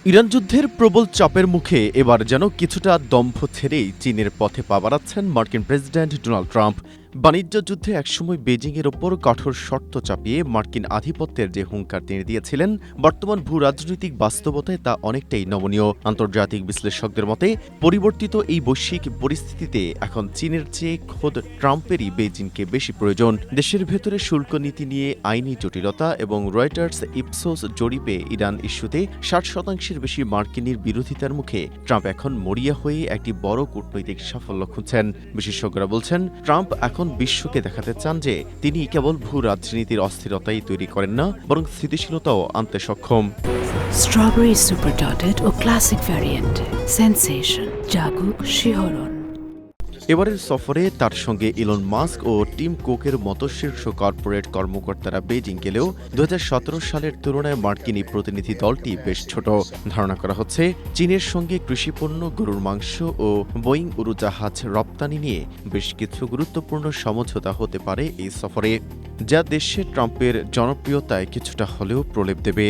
Iran যুদ্ধের প্রবল চাপের মুখে এবার যেন কিছুটা দম্ভ ছেড়েই চীনের পথে পা বাড়াচ্ছেন মার্কিন প্রেসিডেন্ট ডোনাল্ড ট্রাম্প। বাণিজ্য যুদ্ধে একসময় বেজিংয়ের ওপর কঠোর শর্ত চাপিয়ে মার্কিন আধিপত্যের যে হুঙ্কার তিনি দিয়েছিলেন, বর্তমান ভূ রাজনৈতিক বাস্তবতায় তা অনেকটাই নমনীয়। আন্তর্জাতিক বিশ্লেষকদের মতে পরিবর্তিত এই বৈশ্বিক পরিস্থিতিতে এখন চীনের চেয়ে খোদ ট্রাম্পেরই বেজিংকে বেশি প্রয়োজন। দেশের ভেতরে শুল্ক নীতি নিয়ে আইনি জটিলতা এবং রয়টার্স ইপসোস জরিপে ইরান ইস্যুতে 60% বেশি মার্কিনীর বিরোধিতার মুখে ট্রাম্প এখন মরিয়া হয়ে একটি বড় কূটনৈতিক সাফল্য খুঁজছেন। বিশেষজ্ঞরা বলছেন, ট্রাম্প এখন বিশ্বকে দেখাতে চান যে তিনি কেবল ভূ রাজনীতির অস্থিরতাই তৈরি করেন না, বরং স্থিতিশীলতাও আনতে সক্ষম। স্ট্রবেরি সুপার ডটেড ও ক্লাসিক ভ্যারিয়েন্ট সেন্সেশন জাগুক শিহরণ। এবারের সফরে তার সঙ্গে ইলন মাস্ক ও টিম কুকের মতো শীর্ষ কর্পোরেট কর্মকর্তারা বেজিং গেলেও 2017 সালের তুলনায় মার্কিন এই প্রতিনিধি দলটি বেশ ছোট। ধারণা করা হচ্ছে, চীনের সঙ্গে কৃষিপণ্য, গরুর মাংস ও বোয়িং উড়োজাহাজ রপ্তানি নিয়ে বেশ কিছু গুরুত্বপূর্ণ সমঝোতা হতে পারে এই সফরে, যা দেশে ট্রাম্পের জনপ্রিয়তায় কিছুটা হলেও প্রলেপ দেবে।